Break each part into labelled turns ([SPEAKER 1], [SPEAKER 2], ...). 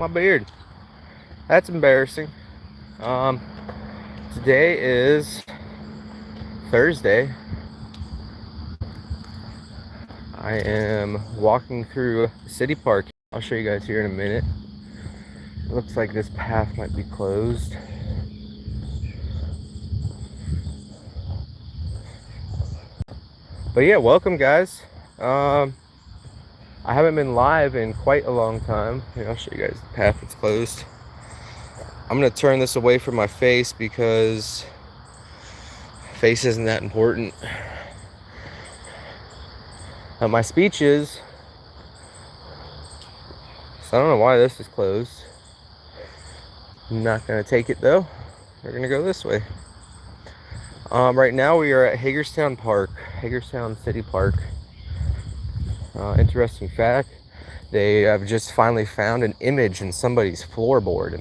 [SPEAKER 1] My beard. That's embarrassing. Um, Today is Thursday. I am walking through City Park. I'll show you guys here in a minute. It looks like this path might be closed. But yeah, welcome guys. I haven't been live in quite a long time. Here, I'll show you guys the path that's closed. I'm gonna turn this away from my face because face isn't that important. My speech is, so I don't know why this is closed. I'm not gonna take it though. We're gonna go this way. Right now we are at Hagerstown Park, Hagerstown City Park. Interesting fact, they have just finally found an image in somebody's floorboard in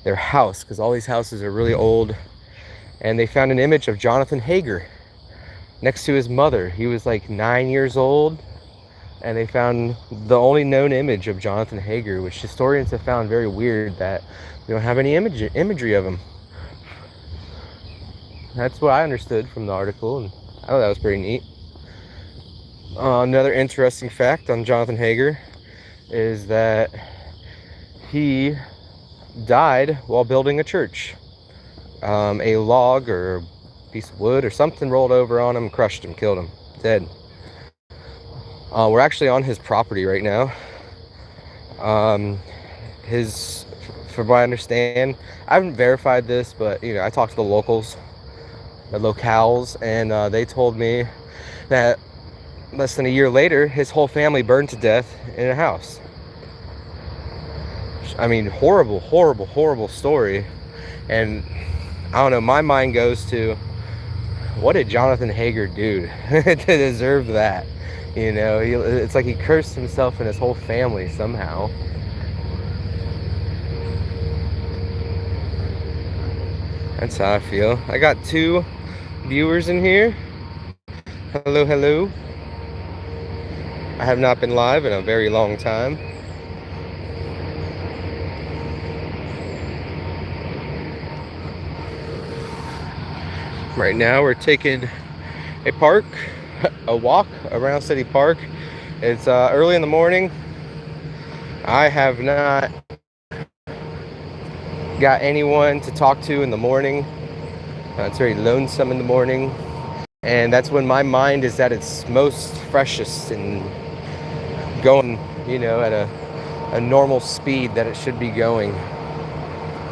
[SPEAKER 1] their house, because all these houses are really old, and they found an image of Jonathan Hager next to his mother. He was like 9 years old, and they found the only known image of Jonathan Hager, which historians have found very weird that we don't have any imagery of him. That's what I understood from the article, and I thought that was pretty neat. Another interesting fact on Jonathan Hager is that he died while building a church. A log or a piece of wood or something rolled over on him, crushed him, killed him, dead. We're actually on his property right now. From what I understand, I haven't verified this, but I talked to the locals, the locales, and they told me that less than a year later, his whole family burned to death in a house. I mean, horrible, horrible, horrible story. And I don't know, my mind goes to, what did Jonathan Hager do to deserve that? It's like he cursed himself and his whole family somehow. That's how I feel. I got 2 viewers in here. Hello, hello. I have not been live in a very long time. Right now we're taking a walk around City Park. It's early in the morning. I have not got anyone to talk to in the morning. It's very lonesome in the morning, and that's when my mind is at its most freshest and going, at a normal speed that it should be going.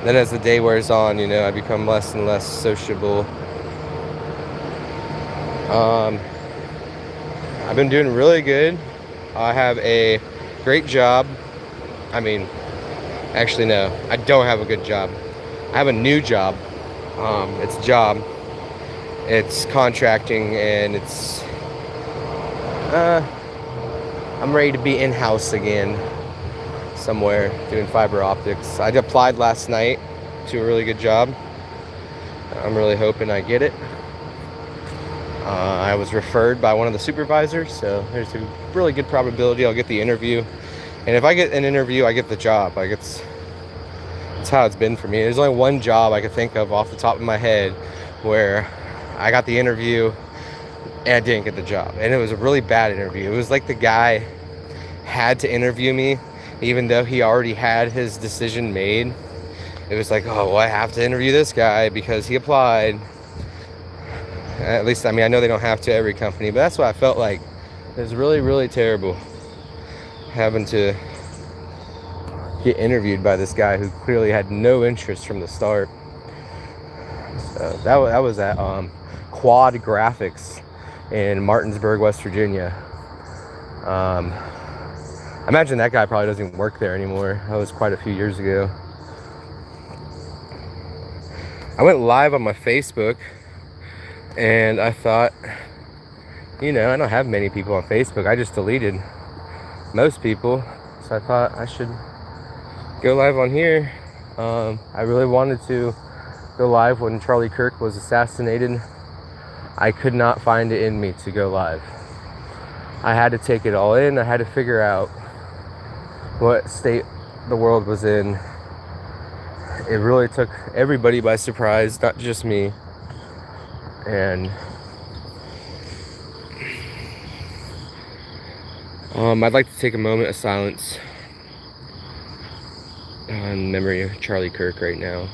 [SPEAKER 1] Then as the day wears on, I become less and less sociable. I've been doing really good. I have a great job. Actually no, I don't have a good job. I have a new job. It's a job. It's contracting, and it's I'm ready to be in-house again somewhere doing fiber optics. I applied last night to a really good job. I'm really hoping I get it. I was referred by one of the supervisors, so there's a really good probability I'll get the interview. And if I get an interview, I get the job. That's how it's been for me. There's only one job I could think of off the top of my head where I got the interview and I didn't get the job. And it was a really bad interview. It was like the guy had to interview me even though he already had his decision made. It was like, oh, well, I have to interview this guy because he applied. At least, I know they don't have to every company, but that's what I felt like. It was really, really terrible having to get interviewed by this guy who clearly had no interest from the start. So that was at Quad Graphics in Martinsburg, West Virginia. I imagine that guy probably doesn't even work there anymore. That was quite a few years ago. I went live on my Facebook, and I thought, I don't have many people on Facebook. I just deleted most people. So I thought I should go live on here. I really wanted to go live when Charlie Kirk was assassinated. I could not find it in me to go live. I had to take it all in. I had to figure out what state the world was in. It really took everybody by surprise, not just me. And I'd like to take a moment of silence in memory of Charlie Kirk right now.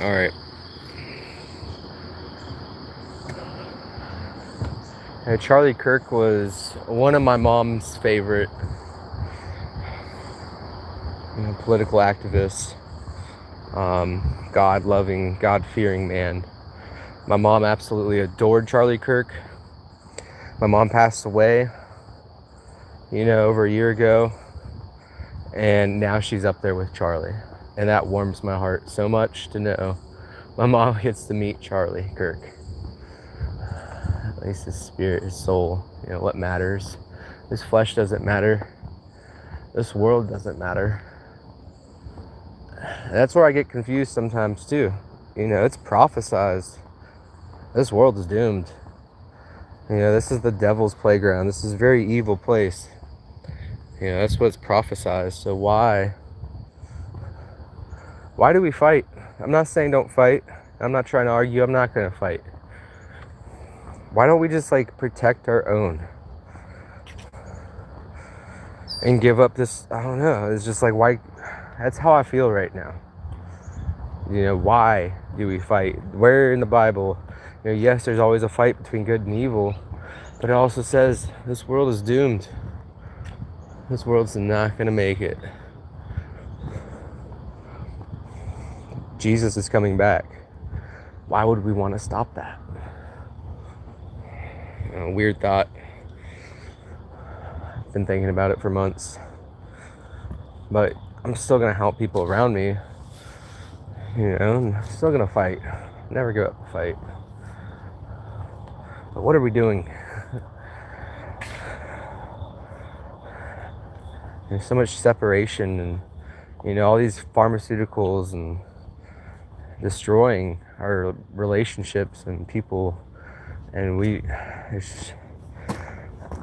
[SPEAKER 1] All right. Charlie Kirk was one of my mom's favorite political activists. God-loving, God-fearing man. My mom absolutely adored Charlie Kirk. My mom passed away, over a year ago, and now she's up there with Charlie. And that warms my heart so much to know my mom gets to meet Charlie Kirk. At least his spirit, his soul, what matters. This flesh doesn't matter. This world doesn't matter. That's where I get confused sometimes too. It's prophesized. This world is doomed. This is the devil's playground. This is a very evil place. That's what's prophesized. So why do we fight? I'm not saying don't fight. I'm not trying to argue. I'm not going to fight. Why don't we just protect our own and give up this? I don't know. It's just why? That's how I feel right now. Why do we fight? Where in the Bible, yes, there's always a fight between good and evil, but it also says this world is doomed. This world's not going to make it. Jesus is coming back. Why would we want to stop that? Weird thought. I've been thinking about it for months. But I'm still going to help people around me. I'm still going to fight. Never give up the fight. But what are we doing? There's so much separation and, all these pharmaceuticals and destroying our relationships and people. And I just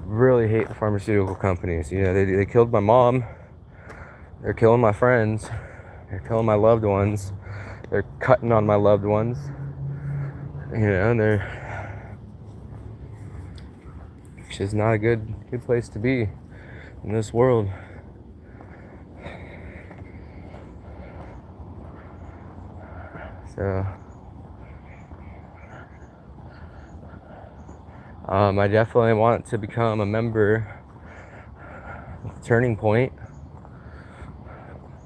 [SPEAKER 1] really hate the pharmaceutical companies. They killed my mom. They're killing my friends. They're killing my loved ones. They're cutting on my loved ones. And it's just not a good place to be in this world. So I definitely want to become a member of Turning Point.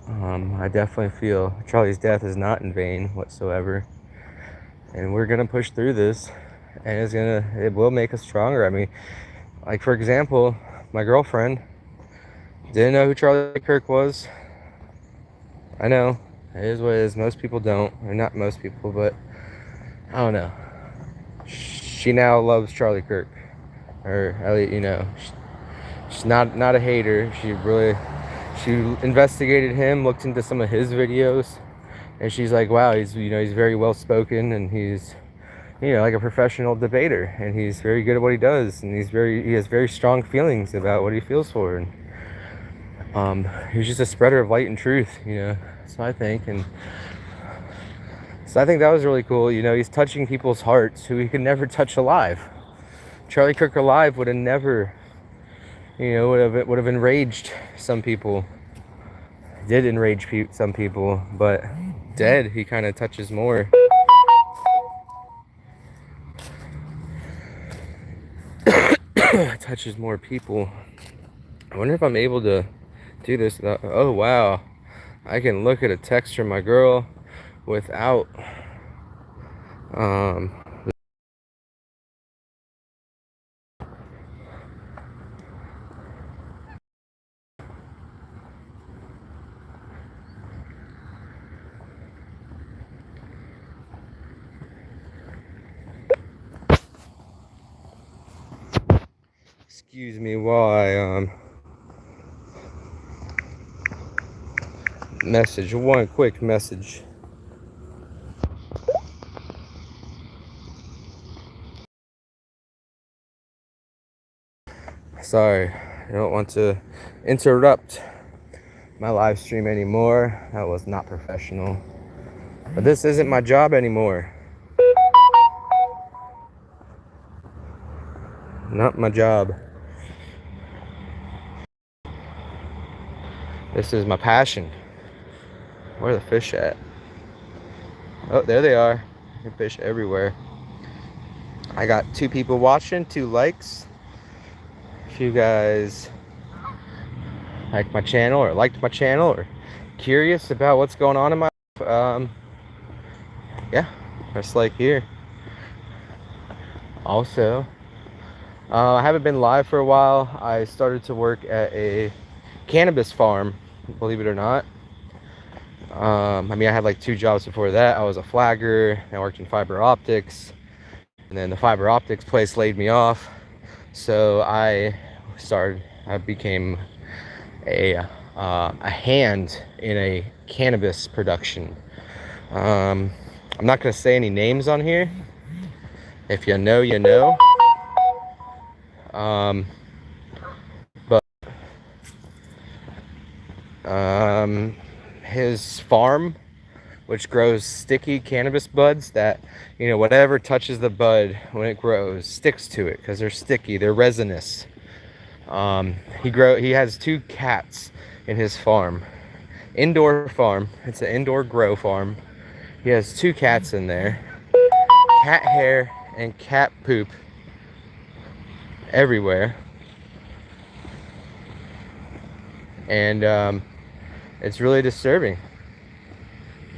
[SPEAKER 1] I definitely feel Charlie's death is not in vain whatsoever, and we're gonna push through this, and it will make us stronger. I mean, for example, my girlfriend didn't know who Charlie Kirk was. I know, it is what it is. Most people don't, or not most people, but I don't know. She now loves Charlie Kirk, or at least, she's not a hater. She investigated him, looked into some of his videos, and she's like, wow, he's very well spoken, and he's a professional debater, and he's very good at what he does, and he has very strong feelings about what he feels for, and he's just a spreader of light and truth, so I think that was really cool. He's touching people's hearts who he could never touch alive. Charlie Kirk alive would have never would have enraged some people. Did enrage some people, but dead, he kind of touches more. Touches more people. I wonder if I'm able to do this. Oh wow, I can look at a text from my girl without Excuse me while I message one quick message. Sorry, I don't want to interrupt my live stream anymore. That was not professional. But this isn't my job anymore. Not my job. This is my passion. Where are the fish at? Oh, there they are. There are fish everywhere. I got 2 people watching, 2 likes. If you guys like my channel or liked my channel or curious about what's going on in my life, yeah, just like here. Also, I haven't been live for a while. I started to work at a cannabis farm, believe it or not. I mean, I had like 2 jobs before that. I was a flagger, I worked in fiber optics, and then the fiber optics place laid me off. So I became a hand in a cannabis production. I'm not gonna say any names on here. If you know, you know. But his farm, which grows sticky cannabis buds that, you know, whatever touches the bud when it grows sticks to it because they're sticky, they're resinous. He has 2 cats in his farm, indoor farm. It's an indoor grow farm. He has 2 cats in there. Cat hair and cat poop everywhere, and it's really disturbing.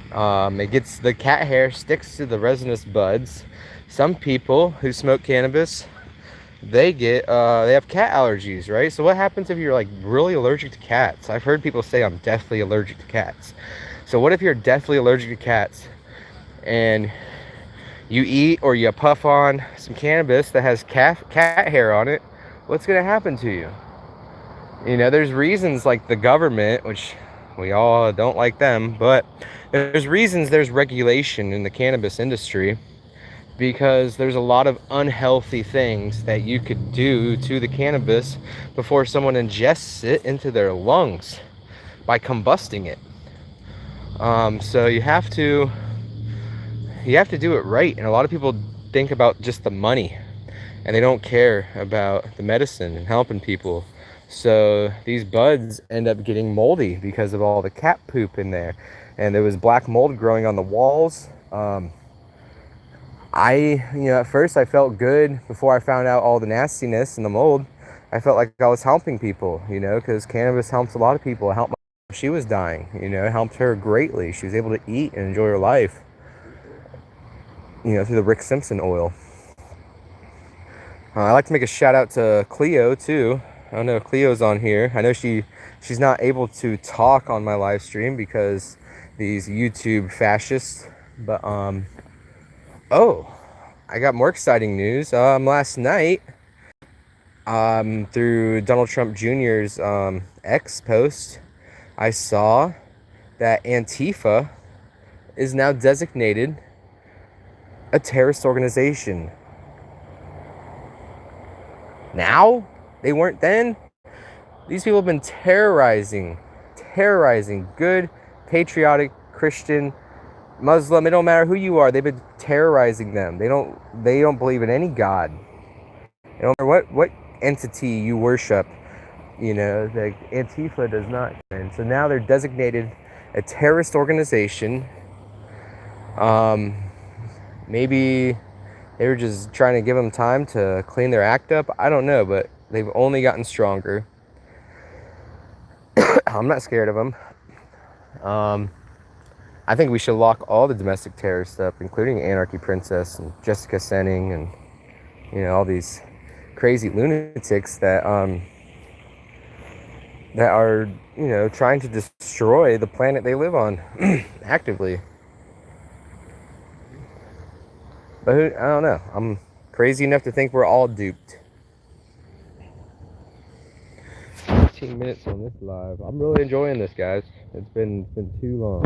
[SPEAKER 1] The cat hair sticks to the resinous buds. Some people who smoke cannabis, they have cat allergies, right? So what happens if you're like really allergic to cats? I've heard people say I'm deathly allergic to cats. So what if you're deathly allergic to cats and you eat or you puff on some cannabis that has cat hair on it? What's gonna happen to you? You know, there's reasons like the government, which we all don't like them, but there's regulation in the cannabis industry because there's a lot of unhealthy things that you could do to the cannabis before someone ingests it into their lungs by combusting it. So you have to do it right, and a lot of people think about just the money and they don't care about the medicine and helping people. So these buds end up getting moldy because of all the cat poop in there, and there was black mold growing on the walls. At first I felt good before I found out all the nastiness and the mold. I felt like I was helping people, you know, because cannabis helps a lot of people. It helped she was dying, you know, it helped her greatly. She was able to eat and enjoy her life, you know, through the Rick Simpson oil. I'd like to make a shout out to Cleo too. I don't know if Cleo's on here. I know she's not able to talk on my live stream because these YouTube fascists. But oh, I got more exciting news. Last night, through Donald Trump Jr.'s X post, I saw that Antifa is now designated a terrorist organization. Now? They weren't then? These people have been terrorizing good, patriotic, Christian, Muslim, it don't matter who you are, they've been terrorizing them. They don't believe in any God. They don't matter what entity you worship, you know, the Antifa does not. And so now they're designated a terrorist organization. Maybe they were just trying to give them time to clean their act up. I don't know, but they've only gotten stronger. I'm not scared of them. I think we should lock all the domestic terrorists up, including Anarchy Princess and Jessica Senning and, you know, all these crazy lunatics that are, you know, trying to destroy the planet they live on actively. But I don't know. I'm crazy enough to think we're all duped. 15 minutes on this live. I'm really enjoying this, guys. It's been too long.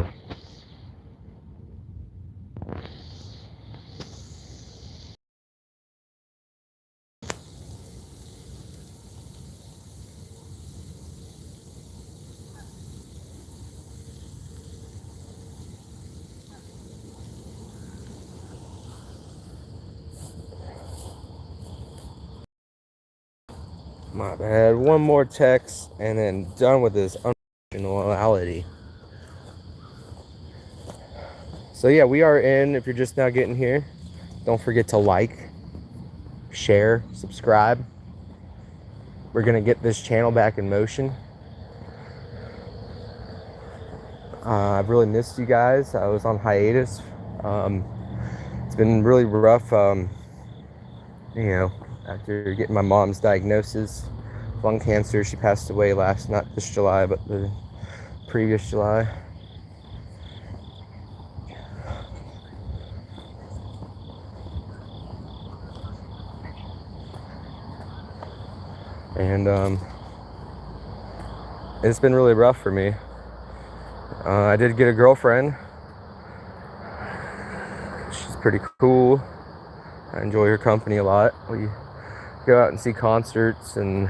[SPEAKER 1] My bad. One more text and then done with this unfortunality. So yeah, we are in. If you're just now getting here, don't forget to like, share, subscribe. We're gonna get this channel back in motion. I've really missed you guys. I was on hiatus. It's been really rough. You know, after getting my mom's diagnosis, lung cancer. She passed away not this July, but the previous July. And it's been really rough for me. I did get a girlfriend. She's pretty cool. I enjoy her company a lot. We go out and see concerts, and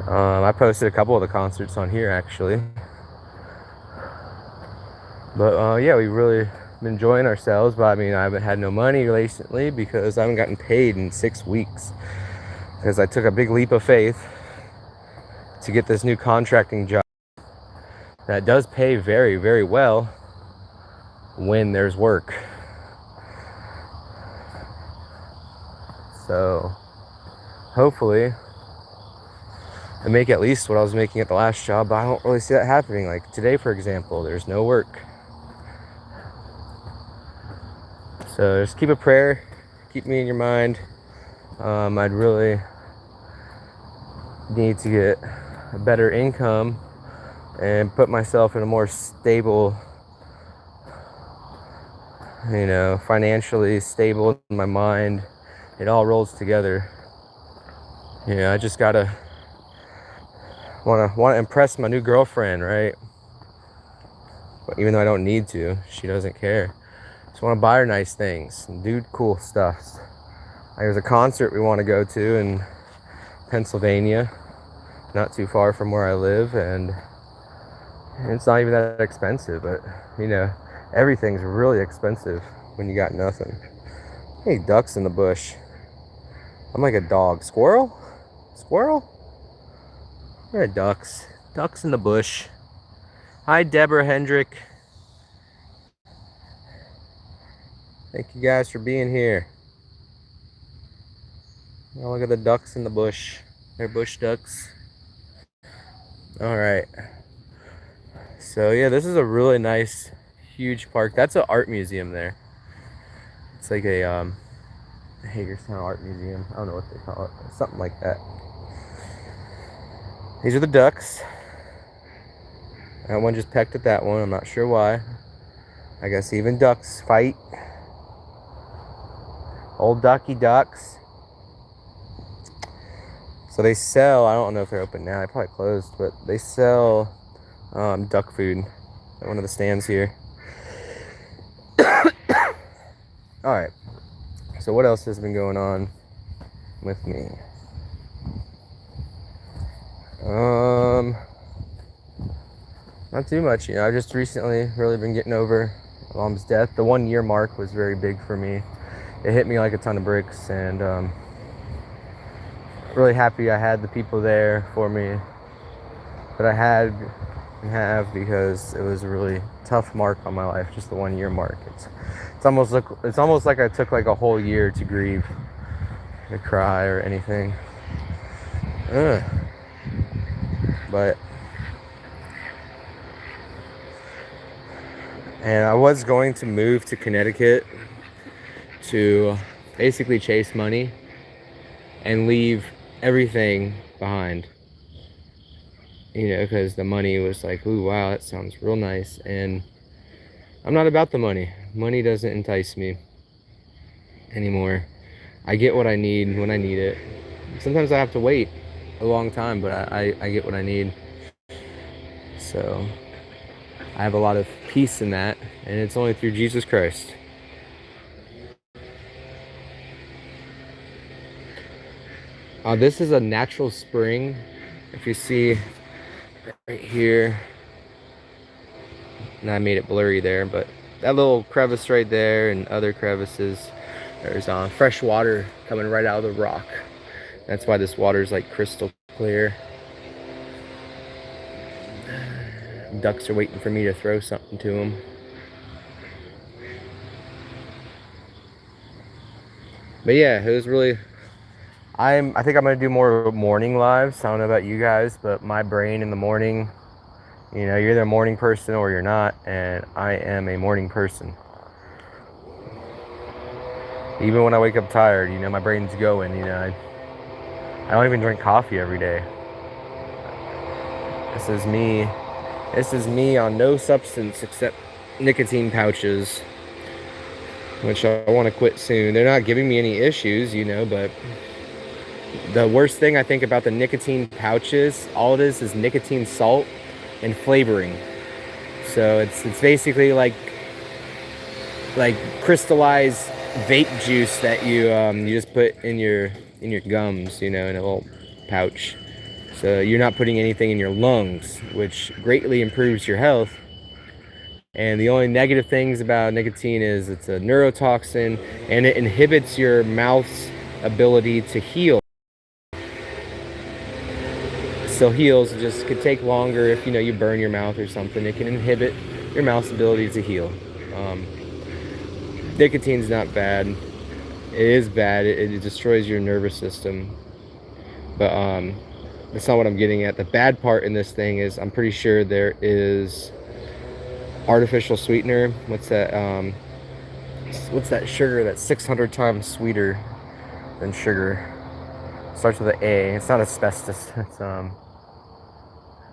[SPEAKER 1] I posted a couple of the concerts on here actually. But yeah, we really been enjoying ourselves. But I mean, I haven't had no money recently because I haven't gotten paid in 6 weeks. Because I took a big leap of faith to get this new contracting job that does pay very, very well when there's work. So hopefully I make at least what I was making at the last job, but I don't really see that happening. Like today, for example, there's no work. So just keep a prayer, keep me in your mind. I'd really need to get a better income and put myself in a more stable, you know, financially stable in my mind. It all rolls together. You know, I just gotta wanna impress my new girlfriend, right? But even though I don't need to, she doesn't care. Just want to buy her nice things and do cool stuff. There's a concert we want to go to in Pennsylvania, not too far from where I live, and it's not even that expensive, but you know, everything's really expensive when you got nothing. Hey, ducks in the bush. I'm like a dog. Squirrel? Squirrel? Where are ducks? Ducks in the bush. Hi, Deborah Hendrick. Thank you guys for being here. Oh, look at the ducks in the bush. They're bush ducks. All right. So yeah, this is a really nice, huge park. That's an art museum there. It's like a Hagerstown Art Museum. I don't know what they call it. Something like that. These are the ducks. That one just pecked at that one. I'm not sure why. I guess even ducks fight. Old ducky ducks. So they sell, I don't know if they're open now, they probably closed, but they sell duck food at one of the stands here. Alright, so what else has been going on with me? Not too much, you know. I've just recently really been getting over my mom's death. The 1 year mark was very big for me. It hit me like a ton of bricks, and really happy I had the people there for me that I had and have, because it was a really tough mark on my life, just the 1 year mark. It's almost like I took like a whole year to grieve, to cry or anything. But and I was going to move to Connecticut to basically chase money and leave everything behind, you know, because the money was like, ooh, wow, that sounds real nice. And I'm not about the money. Money doesn't entice me anymore. I get what I need when I need it. Sometimes I have to wait. a long time, but I get what I need. So I have a lot of peace in that, and it's only through Jesus Christ. This is a natural spring. If you see right here, and I made it blurry there, but that little crevice right there and other crevices, there's fresh water coming right out of the rock. That's why this water is like crystal clear. Ducks are waiting for me to throw something to them. But yeah, it was really, I think I'm gonna do more morning lives. I don't know about you guys, but my brain in the morning, you know, you're either a morning person or you're not, and I am a morning person. Even when I wake up tired, you know, my brain's going, you know. I don't even drink coffee every day. This is me. This is me on no substance except nicotine pouches, which I want to quit soon. They're not giving me any issues, you know, but the worst thing I think about the nicotine pouches, all it is nicotine salt and flavoring. So it's basically like crystallized vape juice that you just put in your gums, you know, in a little pouch. So you're not putting anything in your lungs, which greatly improves your health. And the only negative things about nicotine is it's a neurotoxin and it inhibits your mouth's ability to heal. Still heals, it just could take longer if, you know, you burn your mouth or something. It can inhibit your mouth's ability to heal. Nicotine's not bad. It is bad. It destroys your nervous system. But that's not what I'm getting at. The bad part in this thing is I'm pretty sure there is artificial sweetener. What's that sugar that's 600 times sweeter than sugar? Starts with an A. It's not asbestos. It's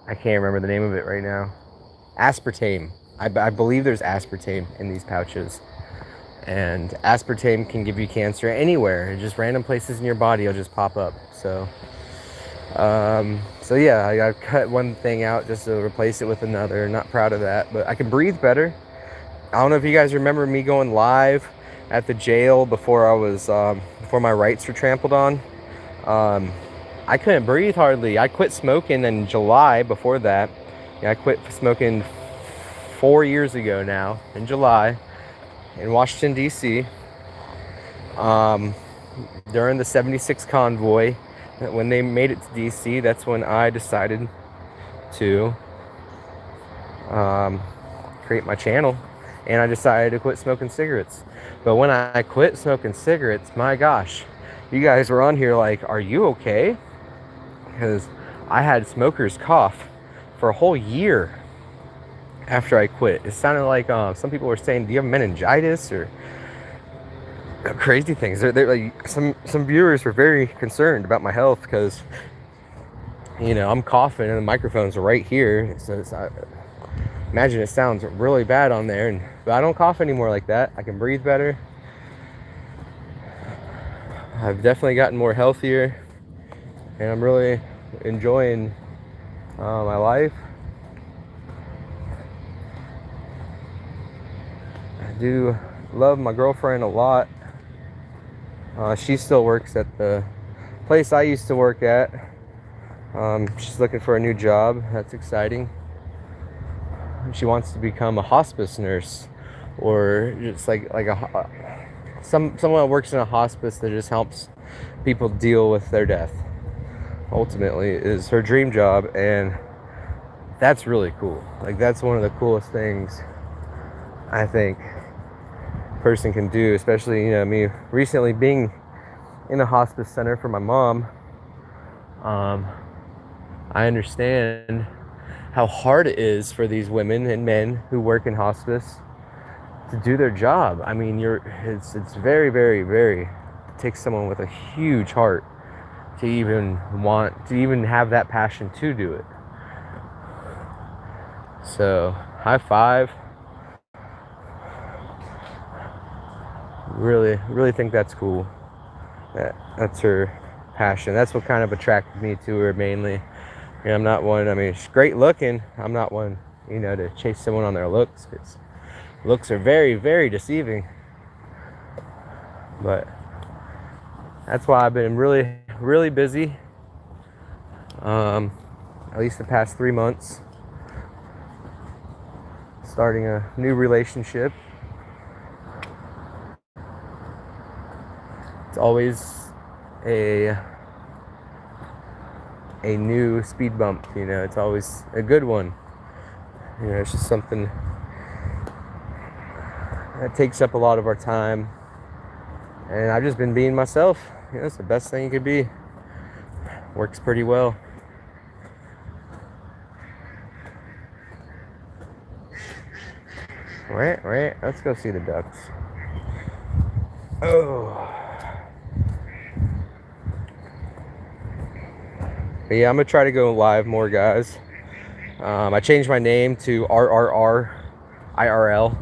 [SPEAKER 1] I can't remember the name of it right now. Aspartame. I believe there's aspartame in these pouches. And aspartame can give you cancer anywhere. Just random places in your body will just pop up. So yeah, I cut one thing out just to replace it with another. Not proud of that, but I can breathe better. I don't know if you guys remember me going live at the jail before I was before my rights were trampled on. I couldn't breathe hardly. I quit smoking in July. Before that, yeah, I quit smoking 4 years ago now in July in Washington D.C. During the 76 convoy, when they made it to DC, that's when I decided to create my channel, and I decided to quit smoking cigarettes. But when I quit smoking cigarettes, my gosh, you guys were on here like, are you okay? Because I had smoker's cough for a whole year after I quit. It sounded like some people were saying, do you have meningitis or crazy things? They're like, some viewers were very concerned about my health because, you know, I'm coughing and the microphones are right here. So imagine it sounds really bad on there, but I don't cough anymore like that. I can breathe better. I've definitely gotten more healthier, and I'm really enjoying my life. I do love my girlfriend a lot. She still works at the place I used to work at. She's looking for a new job. That's exciting. She wants to become a hospice nurse, or just like someone that works in a hospice that just helps people deal with their death. Ultimately, is her dream job, and that's really cool. Like, that's one of the coolest things I think a person can do, especially, you know, me recently being in a hospice center for my mom. I understand how hard it is for these women and men who work in hospice to do their job. I mean, it's very, very, very, it takes someone with a huge heart to even have that passion to do it. So, high five. Really, really think that's cool. That's her passion. That's what kind of attracted me to her mainly. You know, I'm not one, I mean, she's great looking. I'm not one, you know, to chase someone on their looks, because looks are very, very deceiving. But that's why I've been really, really busy. At least the past 3 months. Starting a new relationship. It's always a new speed bump, you know, it's always a good one. You know, it's just something that takes up a lot of our time. And I've just been being myself. You know, it's the best thing you could be. Works pretty well. Right, let's go see the ducks. Oh. But yeah, I'm gonna try to go live more, guys. I changed my name to RRR IRL.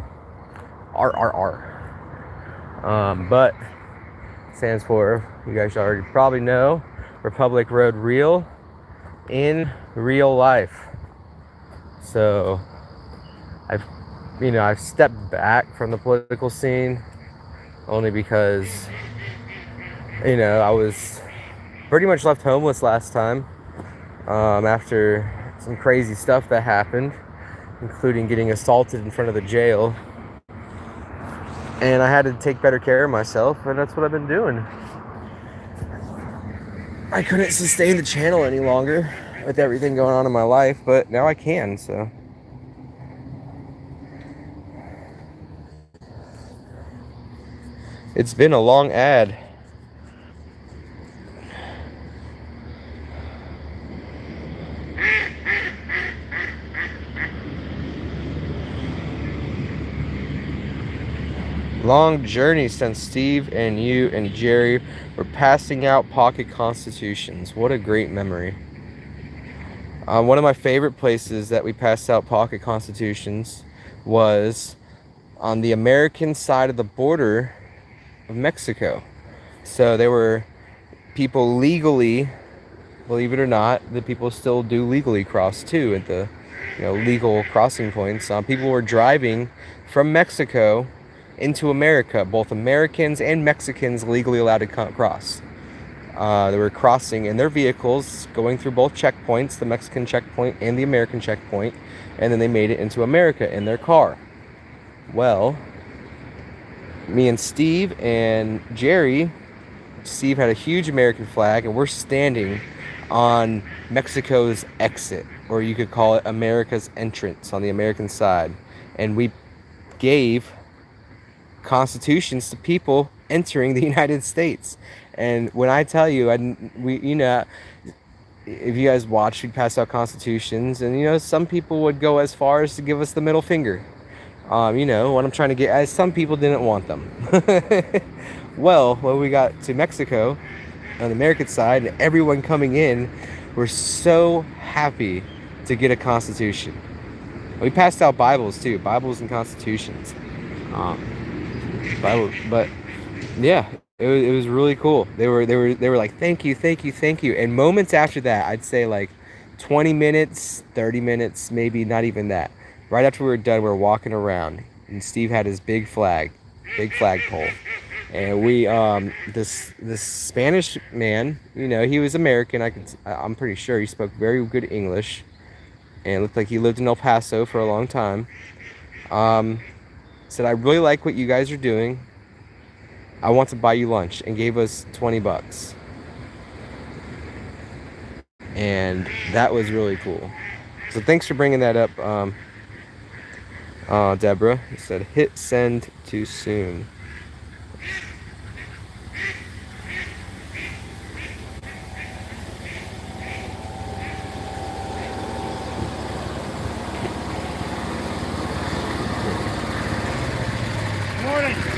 [SPEAKER 1] RRR. But stands for, you guys already probably know, Republic Road Real in real life. So I've stepped back from the political scene only because, you know, I was pretty much left homeless last time, after some crazy stuff that happened, including getting assaulted in front of the jail. And I had to take better care of myself, and that's what I've been doing. I couldn't sustain the channel any longer with everything going on in my life, but now I can, so. It's been a long ad. Long journey since Steve and you and Jerry were passing out pocket constitutions. What a great memory. One of my favorite places that we passed out pocket constitutions was on the American side of the border of Mexico. So there were people legally, believe it or not, the people still do legally cross too at the, you know, legal crossing points. People were driving from Mexico into America, both Americans and Mexicans legally allowed to cross. They were crossing in their vehicles, going through both checkpoints, the Mexican checkpoint and the American checkpoint, and then they made it into America in their car. Well, me and Steve and Jerry, Steve had a huge American flag, and we're standing on Mexico's exit, or you could call it America's entrance on the American side, and we gave constitutions to people entering the United States. And when I tell you, you know, if you guys watched, we'd pass out constitutions, and you know, some people would go as far as to give us the middle finger. You know what I'm trying to get at, some people didn't want them. Well, when we got to Mexico on the American side, and everyone coming in were so happy to get a constitution. We passed out Bibles too, Bibles and constitutions. But yeah, it was really cool. They were like, thank you. And moments after that, I'd say like 20 minutes, 30 minutes, maybe not even that. Right after we were done, we were walking around, and Steve had his big flagpole, and we this Spanish man, you know, he was American. I'm pretty sure he spoke very good English, and it looked like he lived in El Paso for a long time. Said, I really like what you guys are doing. I want to buy you lunch, and gave us $20. And that was really cool. So thanks for bringing that up, Deborah. He said, hit send too soon.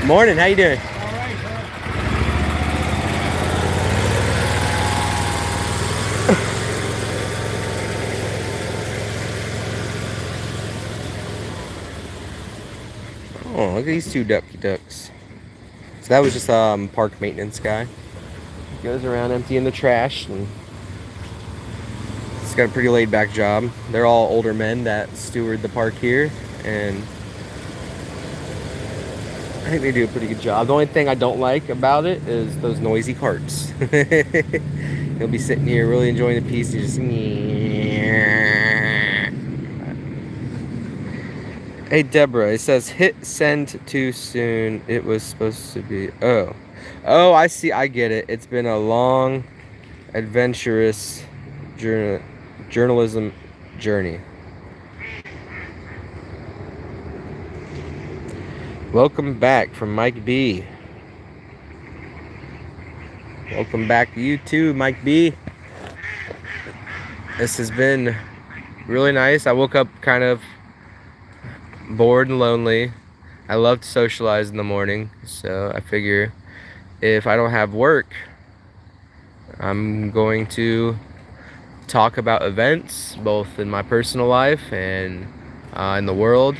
[SPEAKER 1] Morning, how you doing?
[SPEAKER 2] All right,
[SPEAKER 1] Oh, look at these two ducks. So that was just park maintenance guy. goes around emptying the trash, and it's got a pretty laid back job. They're all older men that steward the park here, and I think they do a pretty good job. The only thing I don't like about it is those noisy carts. He'll be sitting here really enjoying the piece and just... Hey Deborah, it says hit send too soon. It was supposed to be... Oh, I see. I get it. It's been a long, adventurous journalism journey. Welcome back from Mike B. Welcome back to you too, Mike B. This has been really nice. I woke up kind of bored and lonely. I love to socialize in the morning, so I figure if I don't have work, I'm going to talk about events, both in my personal life and in the world.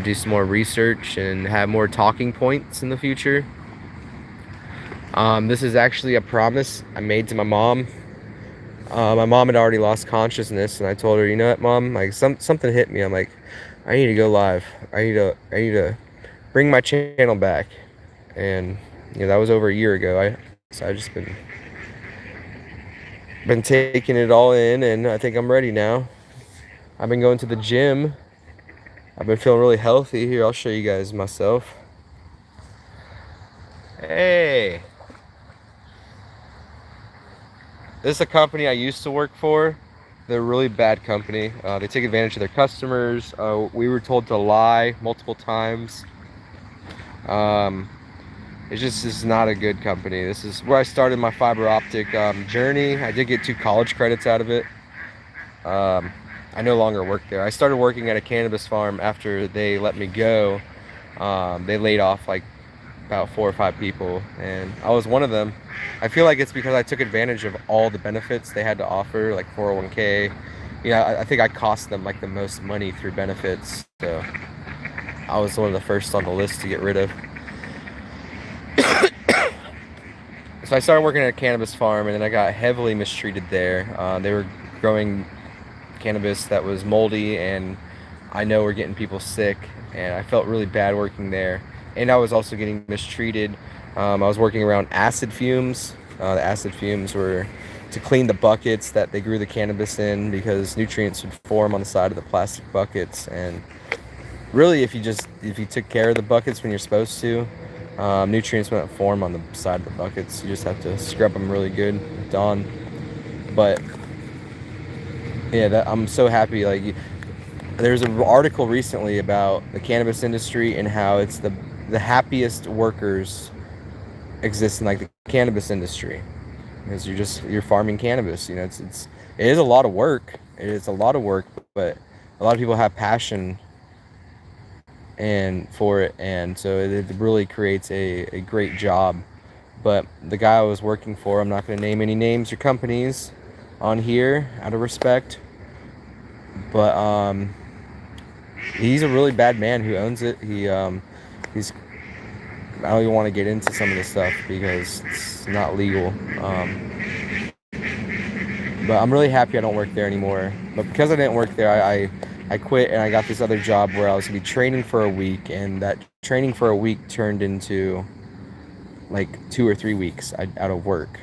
[SPEAKER 1] Do some more research and have more talking points in the future. This is actually a promise I made to my mom. My mom had already lost consciousness, and I told her, you know what, Mom, like something hit me. I'm like, I need to go live. I need to bring my channel back. And that was over a year ago. So I've just been taking it all in, and I think I'm ready now. I've been going to the gym. I've been feeling really healthy. Here, I'll show you guys myself. Hey. This is a company I used to work for. They're a really bad company. They take advantage of their customers. We were told to lie multiple times. It's just is not a good company. This is where I started my fiber optic journey. I did get 2 college credits out of it. I no longer work there. I started working at a cannabis farm after they let me go. They laid off like about 4 or 5 people, and I was one of them. I feel like it's because I took advantage of all the benefits they had to offer, like 401k. I think I cost them like the most money through benefits, so I was one of the first on the list to get rid of. So I started working at a cannabis farm, and then I got heavily mistreated there. They were growing cannabis that was moldy, and I know we're getting people sick, and I felt really bad working there. And I was also getting mistreated. I was working around acid fumes. The acid fumes were to clean the buckets that they grew the cannabis in, because nutrients would form on the side of the plastic buckets. And really, if you took care of the buckets when you're supposed to, nutrients wouldn't form on the side of the buckets. You just have to scrub them really good with Dawn. But yeah, I'm so happy. Like, there's an article recently about the cannabis industry and how it's the happiest workers exist in like the cannabis industry, because you're farming cannabis. It is a lot of work. It's a lot of work, but a lot of people have passion and for it, and so it really creates a great job. But the guy I was working for, I'm not going to name any names or companies on here out of respect, but he's a really bad man who owns it. He's I don't even want to get into some of this stuff because it's not legal. But I'm really happy I don't work there anymore. But because I didn't work there, I quit, and I got this other job where I was going to be training for a week, and that training for a week turned into like 2 or 3 weeks out of work.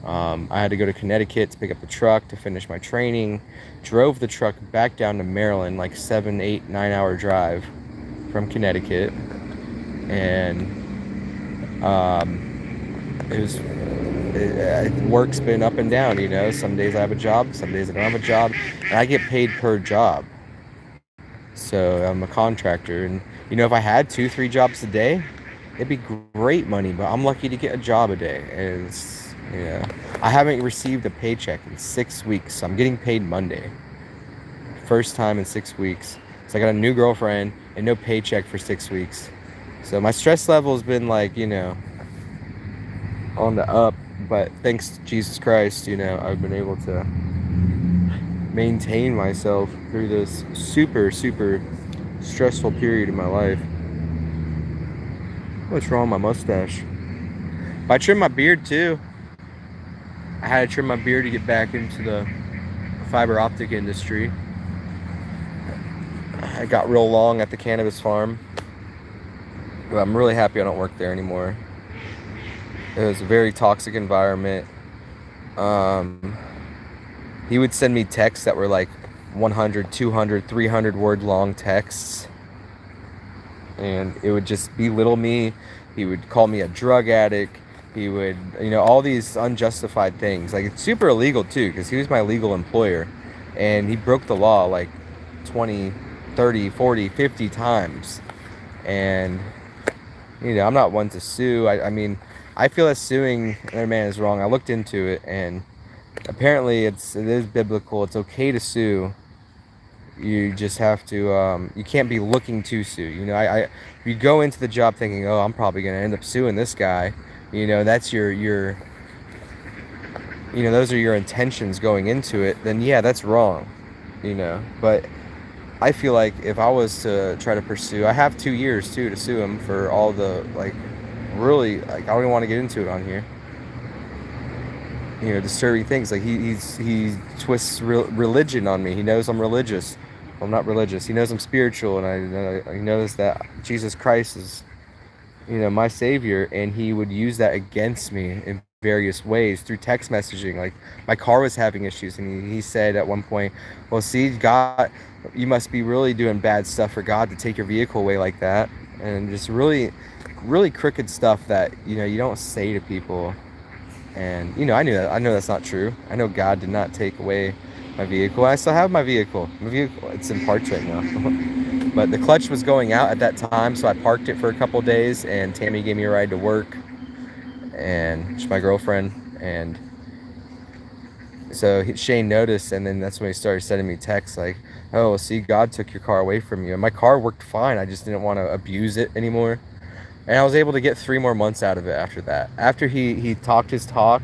[SPEAKER 1] I had to go to Connecticut to pick up the truck to finish my training, drove the truck back down to Maryland, like 7, 8, 9 hour drive from Connecticut. And work's been up and down. Some days I have a job, some days I don't have a job, and I get paid per job. So I'm a contractor, and if I had 2, 3 jobs a day, it'd be great money, but I'm lucky to get a job a day. And I haven't received a paycheck in 6 weeks, so I'm getting paid Monday. First time in 6 weeks. So I got a new girlfriend and no paycheck for 6 weeks. So my stress level has been like, on the up, but thanks to Jesus Christ, I've been able to maintain myself through this super, super stressful period in my life. What's wrong with my mustache? But I trimmed my beard too. I had to trim my beard to get back into the fiber optic industry. I got real long at the cannabis farm. But I'm really happy I don't work there anymore. It was a very toxic environment. Um, he would send me texts that were like 100, 200, 300 word long texts. And it would just belittle me. He would call me a drug addict. He would, all these unjustified things. Like, it's super illegal too, because he was my legal employer. And he broke the law like 20, 30, 40, 50 times. And, I'm not one to sue. I mean, I feel that suing another man is wrong. I looked into it, and apparently it is biblical. It's okay to sue. You just have to, you can't be looking to sue. If you go into the job thinking, oh, I'm probably going to end up suing this guy, that's your those are your intentions going into it, then yeah, that's wrong, But I feel like if I was to try to pursue, I have 2 years too to sue him for all the, really, I don't even want to get into it on here. Disturbing things. Like, he twists religion on me. He knows I'm religious. Well, I'm not religious. He knows I'm spiritual, and he knows that Jesus Christ is, my savior, and he would use that against me in various ways through text messaging. Like, my car was having issues, and he said at one point, well, see, God, you must be really doing bad stuff for God to take your vehicle away like that. And just really, really crooked stuff that, you don't say to people. And, I know that's not true. I know God did not take away my vehicle. I still have my vehicle. It's in parts right now. But the clutch was going out at that time, so I parked it for a couple days, and Tammy gave me a ride to work, and she's my girlfriend. And so Shane noticed, and then that's when he started sending me texts like, oh, see, God took your car away from you. And my car worked fine. I just didn't want to abuse it anymore. And I was able to get 3 more months out of it after that. After he talked his talk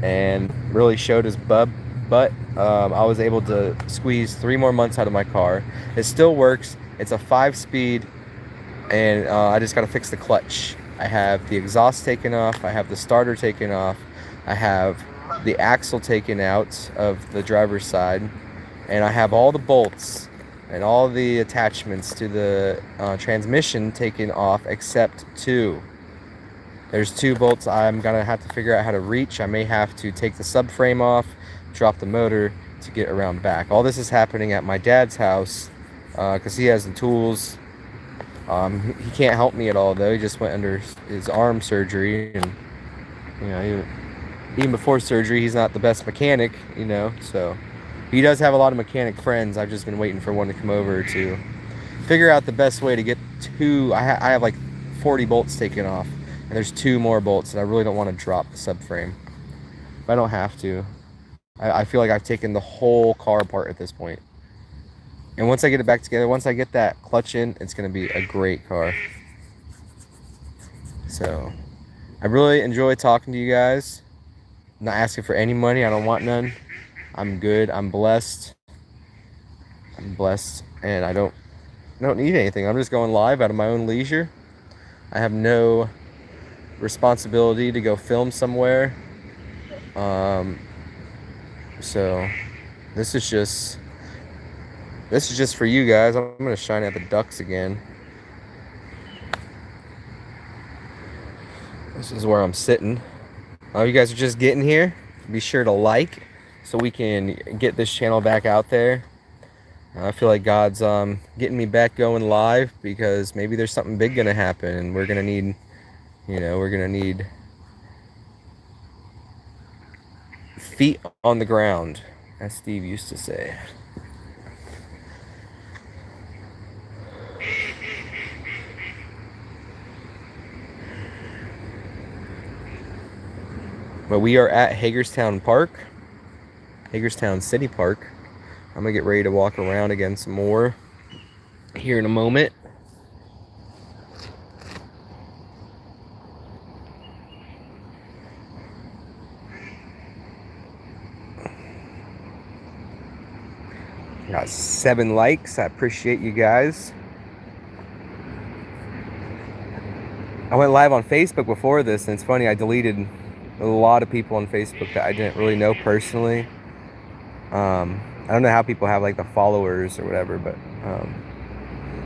[SPEAKER 1] and really showed his butt, I was able to squeeze 3 more months out of my car. It still works. It's a 5-speed, and I just got to fix the clutch. I have the exhaust taken off. I have the starter taken off. I have the axle taken out of the driver's side, and I have all the bolts and all the attachments to the transmission taken off except 2. There's 2 bolts I'm gonna have to figure out how to reach. I may have to take the subframe off, drop the motor to get around back. All this is happening at my dad's house because he has the tools. He can't help me at all though. He just went under his arm surgery, and even before surgery, he's not the best mechanic, so he does have a lot of mechanic friends. I've just been waiting for one to come over to figure out the best way to get 2. I have like 40 bolts taken off, and there's 2 more bolts, and I really don't want to drop the subframe. But I don't have to. I feel like I've taken the whole car apart at this point. And once I get it back together, once I get that clutch in, it's going to be a great car. So, I really enjoy talking to you guys. I'm not asking for any money. I don't want none. I'm good. I'm blessed. And I don't need anything. I'm just going live out of my own leisure. I have no responsibility to go film somewhere. So this is just for you guys. I'm gonna shine at the ducks again. This is where I'm sitting. You guys are just getting here. Be sure to like, so we can get this channel back out there. I feel like God's getting me back going live, because maybe there's something big gonna happen, and we're gonna need feet on the ground, as Steve used to say. But we are at Hagerstown City Park. I'm gonna get ready to walk around again some more here in a moment. Got 7 likes. I appreciate you guys. I went live on Facebook before this, and it's funny, I deleted a lot of people on Facebook that I didn't really know personally. I don't know how people have like the followers or whatever, but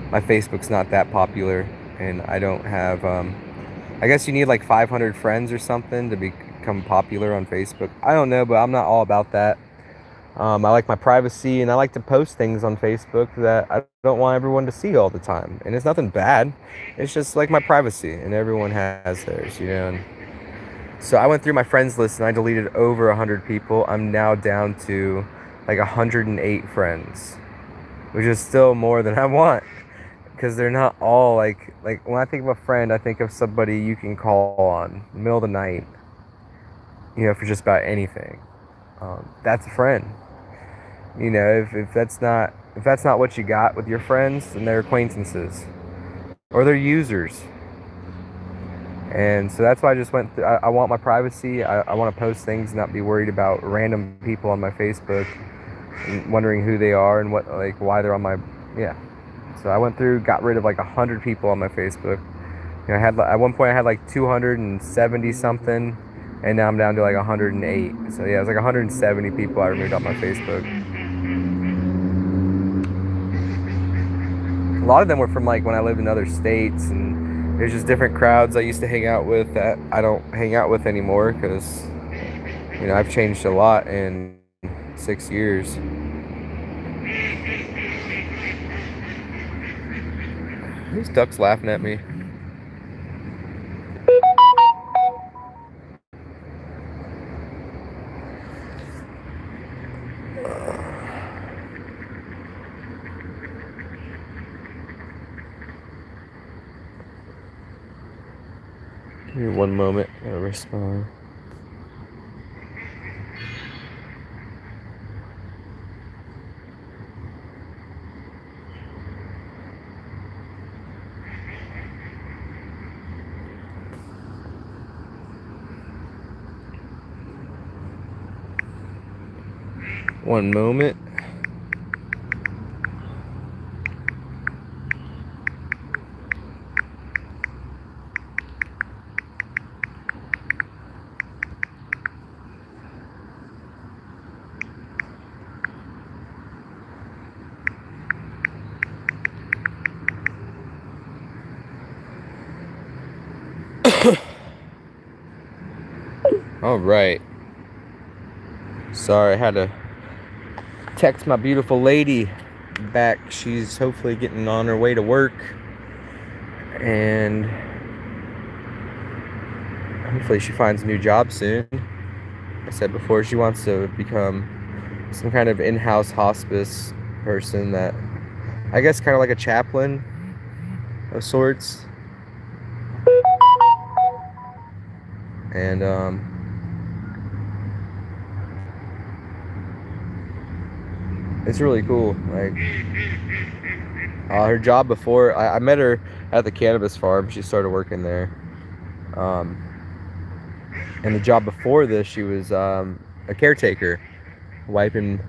[SPEAKER 1] my Facebook's not that popular, and I don't have. I guess you need like 500 friends or something to become popular on Facebook. I don't know, but I'm not all about that. I like my privacy, and I like to post things on Facebook that I don't want everyone to see all the time. And it's nothing bad. It's just like my privacy, and everyone has theirs, you know. And so I went through my friends list and I deleted over 100 people. I'm now down to like 108 friends, which is still more than I want, because they're not all like when I think of a friend, I think of somebody you can call on in the middle of the night, you know, for just about anything. That's a friend. You know, if that's not what you got with your friends, then they're acquaintances or they're users. And so that's why I just went through, I want my privacy. I want to post things, not be worried about random people on my Facebook and wondering who they are and what, like, why they're on my, yeah. So I went through, got rid of like 100 people on my Facebook. You know, I had, at one point I had like 270 something, and now I'm down to like 108. So yeah, it's like 170 people I removed off my Facebook. A lot of them were from like when I lived in other states, and there's just different crowds I used to hang out with that I don't hang out with anymore, because, you know, I've changed a lot in 6 years. These ducks laughing at me. Give me 1 moment. I gotta respond. One moment. All right. Sorry, I had to text my beautiful lady back. She's hopefully getting on her way to work, and hopefully she finds a new job soon. I said before, she wants to become some kind of in-house hospice person, that I guess kind of like a chaplain of sorts. And it's really cool. Like, her job before, I met her at the cannabis farm. She started working there. And the job before this, she was a caretaker, wiping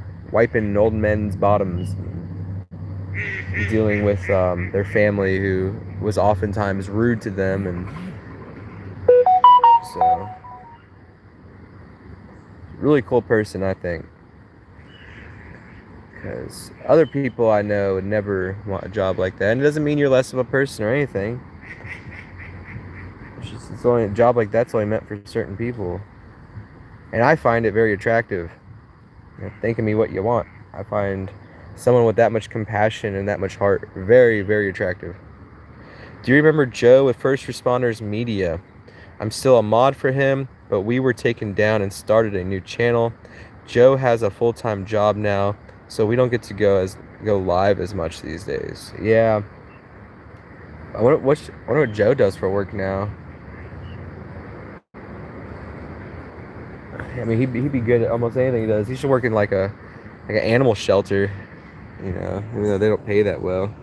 [SPEAKER 1] old men's bottoms, dealing with their family, who was oftentimes rude to them. And so, really cool person, I think, because other people I know would never want a job like that. And it doesn't mean you're less of a person or anything. It's only a job like that's only meant for certain people. And I find it very attractive. You know, think of me what you want. I find someone with that much compassion and that much heart very, very attractive. Do you remember Joe with First Responders Media? I'm still a mod for him, but we were taken down and started a new channel. Joe has a full-time job now, so we don't get to go live as much these days. Yeah. I wonder what Joe does for work now. I mean, he'd be good at almost anything he does. He should work in like an animal shelter, you know, even though they don't pay that well.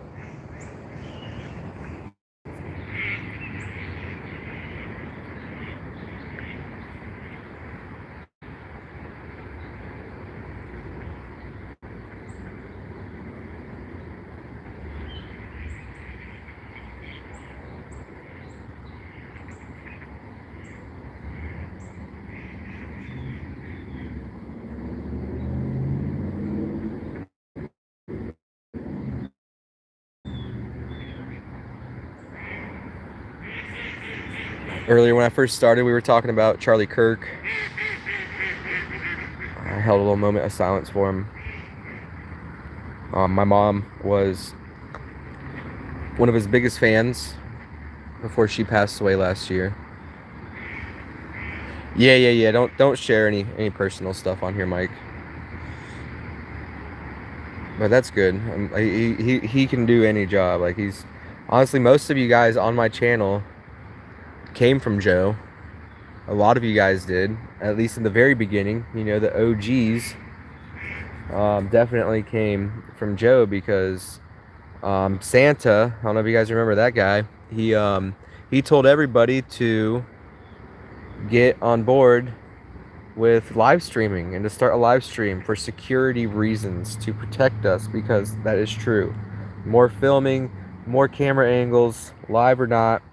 [SPEAKER 1] Earlier when I first started, we were talking about Charlie Kirk. I held a little moment of silence for him. My mom was one of his biggest fans before she passed away last year. Yeah. Don't share any personal stuff on here, Mike. But that's good. He can do any job. Like, he's honestly, most of you guys on my channel came from Joe. A lot of you guys did, at least in the very beginning. You know, the OGs definitely came from Joe, because Santa, I don't know if you guys remember that guy. He told everybody to get on board with live streaming and to start a live stream for security reasons, to protect us, because that is true. More filming, more camera angles, live or not,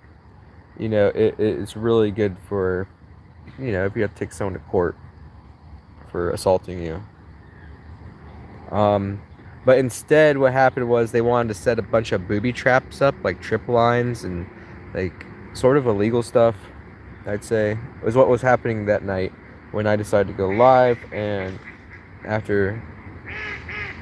[SPEAKER 1] you know, it's really good for, you know, if you have to take someone to court for assaulting you. But instead what happened was they wanted to set a bunch of booby traps up, like trip lines and like sort of illegal stuff, I'd say, was what was happening that night when I decided to go live. And after,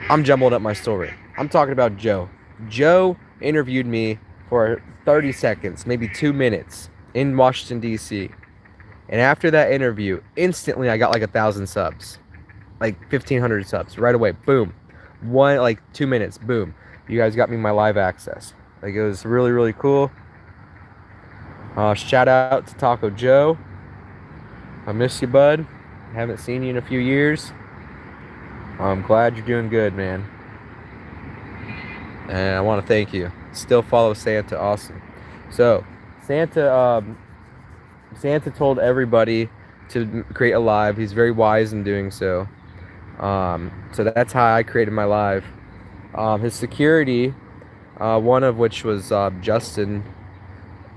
[SPEAKER 1] I'm jumbled up my story. I'm talking about Joe. Joe interviewed me for 30 seconds, maybe 2 minutes in Washington, D.C. And after that interview, instantly I got like 1,000 subs, like 1,500 subs right away. Boom. Like 2 minutes. Boom. You guys got me my live access. Like, it was really, really cool. Shout out to Taco Joe. I miss you, bud. Haven't seen you in a few years. I'm glad you're doing good, man. And I want to thank you. Still follow Santa. Awesome. So, Santa told everybody to create a live. He's very wise in doing so. So that's how I created my live. His security, one of which was Justin.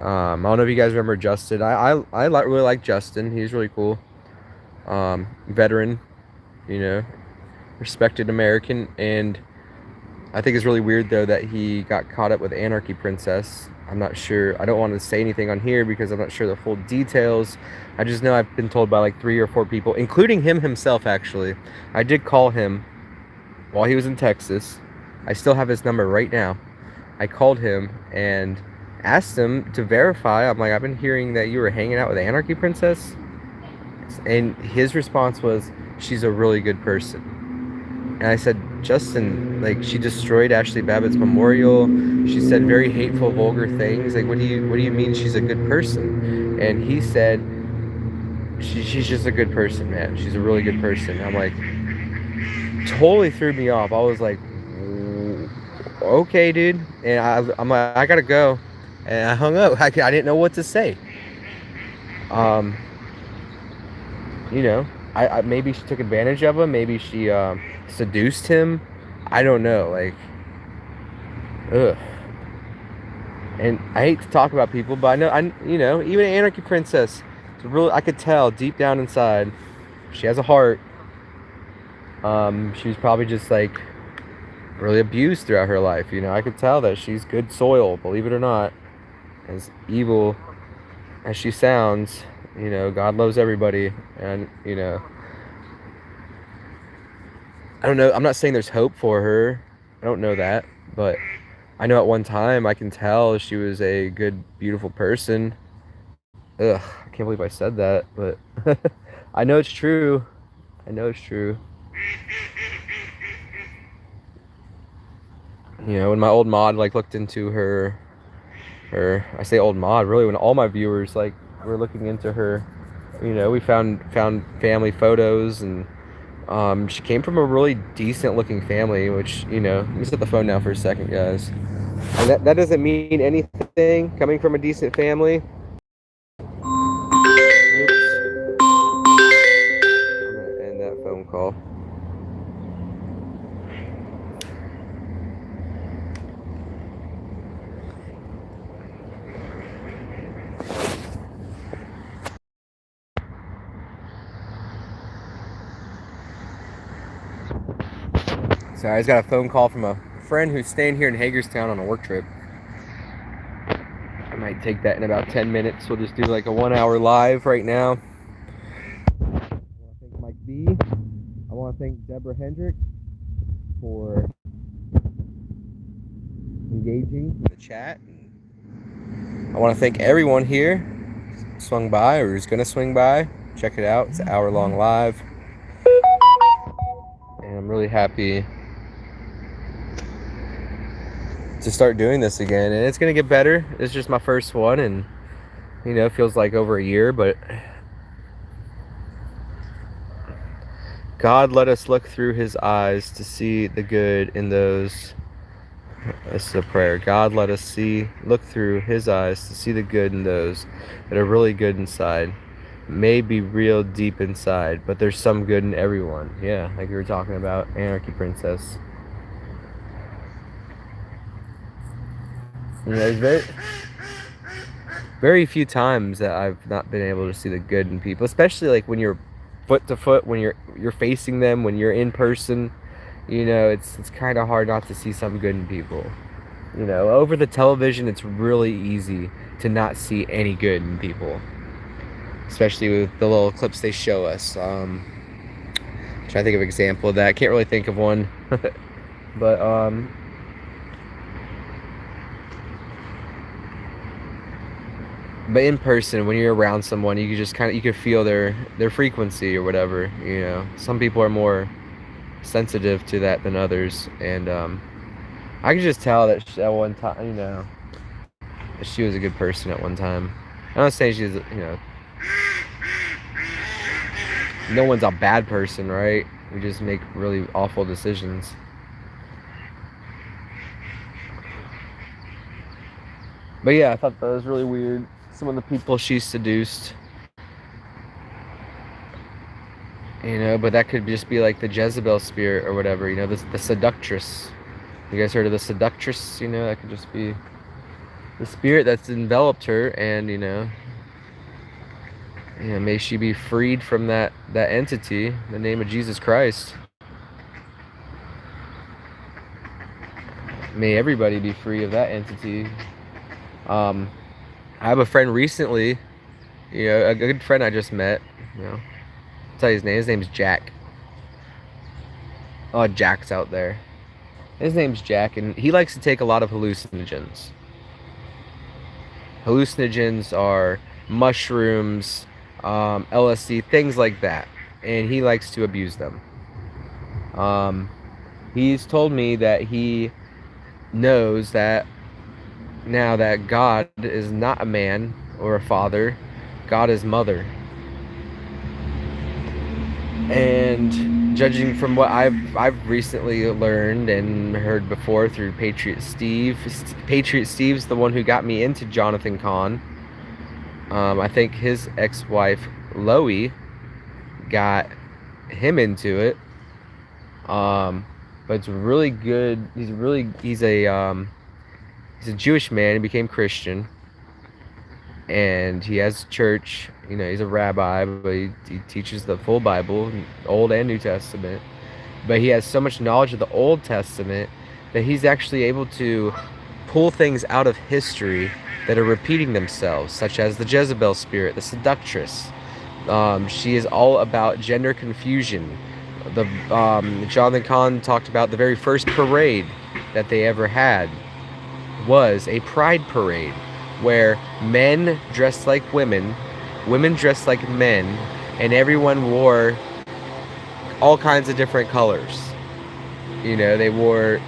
[SPEAKER 1] I don't know if you guys remember Justin. I really like Justin. He's really cool. Veteran, you know, respected American. And I think it's really weird, though, that he got caught up with Anarchy Princess. I'm not sure. I don't want to say anything on here because I'm not sure the full details. I just know I've been told by like 3 or 4 people, including him himself, actually. I did call him while he was in Texas. I still have his number right now. I called him and asked him to verify. I'm like, I've been hearing that you were hanging out with Anarchy Princess. And his response was, she's a really good person. And I said, Justin, like, she destroyed Ashley Babbitt's memorial. She said very hateful, vulgar things. Like, what do you mean she's a good person? And he said, she's just a good person, man. She's a really good person. I'm like, totally threw me off. I was like, okay, dude. And I'm like, I gotta go. And I hung up. I didn't know what to say. You know, I maybe she took advantage of him. Maybe she seduced him. I don't know. Like, ugh. And I hate to talk about people, but you know, even Anarchy Princess, really, I could tell deep down inside, she has a heart. She was probably just like really abused throughout her life. You know, I could tell that she's good soil, believe it or not. As evil as she sounds, you know, God loves everybody. And, you know, I don't know. I'm not saying there's hope for her. I don't know that. But I know at one time I can tell she was a good, beautiful person. Ugh, I can't believe I said that. But I know it's true. I know it's true. You know, when my old mod, like, looked into her, I say old mod, really, when all my viewers, like, were looking into her, you know, we found family photos, and she came from a really decent looking family, which, you know, let me set the phone down for a second, guys. And that doesn't mean anything, coming from a decent family. Oops. I'm gonna end that phone call. So I just got a phone call from a friend who's staying here in Hagerstown on a work trip. I might take that in about 10 minutes. We'll just do like a 1 hour live right now. I want to thank Mike B. I want to thank Deborah Hendrick for engaging in the chat. I want to thank everyone here who swung by or who's going to swing by. Check it out. It's an hour-long live. And I'm really happy to start doing this again. And it's going to get better. It's just my first one, and, you know, it feels like over a year, but God let us look through his eyes to see the good in those. This is a prayer. God let us look through his eyes to see the good in those that are really good inside. May be real deep inside, but there's some good in everyone. Yeah, like we were talking about, Anarchy Princess. You know, there's very few times that I've not been able to see the good in people, especially like when you're foot to foot, when you're facing them, when you're in person. You know, it's kind of hard not to see some good in people. You know, over the television, it's really easy to not see any good in people, especially with the little clips they show us. Trying to think of an example of that. I can't really think of one, but in person, when you're around someone, you can just you can feel their frequency or whatever. You know, some people are more sensitive to that than others, and I could just tell that at one time, you know, she was a good person at one time. I'm not saying she's, you know, no one's a bad person, right? We just make really awful decisions. But yeah, I thought that was really weird. Some of the people she seduced. You know, but that could just be like the Jezebel spirit or whatever, you know, the seductress. You guys heard of the seductress? You know, that could just be the spirit that's enveloped her, and, you know, may she be freed from that entity in the name of Jesus Christ. May everybody be free of that entity. I have a friend recently, you know, a good friend I just met, you know. I'll tell you his name. His name's Jack. Oh, Jack's out there. His name's Jack, and he likes to take a lot of hallucinogens. Hallucinogens are mushrooms, LSD, things like that, and he likes to abuse them. He's told me that he knows that now that God is not a man or a father, God is mother. And judging from what I've recently learned and heard before through Patriot Steve's the one who got me into Jonathan Cahn. I think his ex-wife Loie got him into it. But it's really good. He's a Jewish man. He became Christian, and he has a church. You know, he's a rabbi, but he teaches the full Bible, Old and New Testament. But he has so much knowledge of the Old Testament that he's actually able to pull things out of history that are repeating themselves, such as the Jezebel spirit, the seductress. She is all about gender confusion. Jonathan Cahn talked about the very first parade that they ever had was a pride parade, where men dressed like women dressed like men, and everyone wore all kinds of different colors. You know, they wore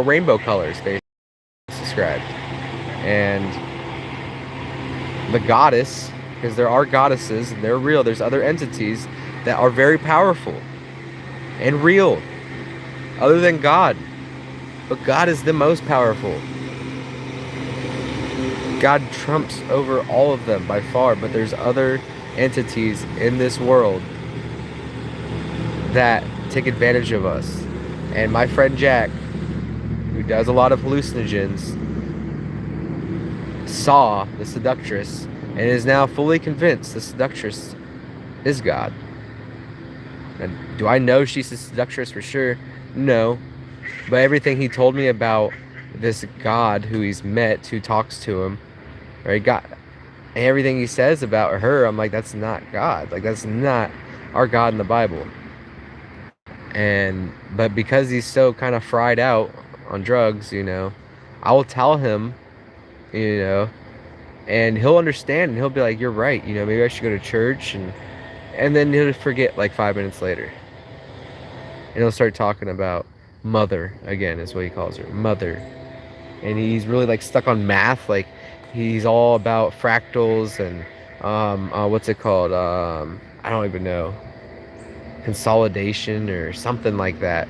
[SPEAKER 1] rainbow colors, they described. And the goddess, because there are goddesses, and they're real, there's other entities that are very powerful and real, other than God. But God is the most powerful. God trumps over all of them by far, but there's other entities in this world that take advantage of us. And my friend Jack, who does a lot of hallucinogens, saw the seductress and is now fully convinced the seductress is God. And do I know she's a seductress for sure? No. But everything he told me about this God who he's met, who talks to him, right? God, everything he says about her, I'm like, that's not God. Like, that's not our God in the Bible. But because he's so kind of fried out on drugs, I will tell him, you know, and he'll understand, and he'll be like, you're right, maybe I should go to church, and then he'll forget like 5 minutes later, and he'll start talking about mother again, is what he calls her, mother. And he's really like stuck on math. Like, he's all about fractals and what's it called, I don't even know, consolidation or something like that.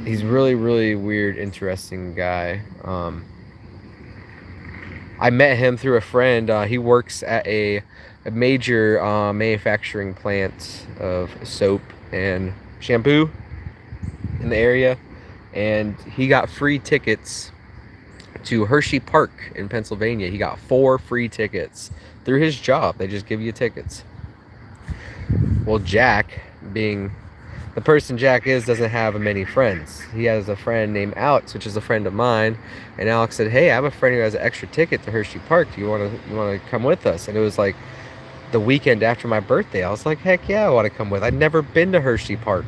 [SPEAKER 1] He's really, really weird, interesting guy. I met him through a friend. He works at a major manufacturing plant of soap and shampoo in the area, and he got free tickets to Hershey Park in Pennsylvania. He got 4 free tickets through his job. They just give you tickets. Well, Jack, being the person Jack is, doesn't have many friends. He has a friend named Alex, which is a friend of mine. And Alex said, hey, I have a friend who has an extra ticket to Hershey Park. Do you want to come with us? And it was like the weekend after my birthday. I was like, heck yeah, I want to come with. I'd never been to Hershey Park.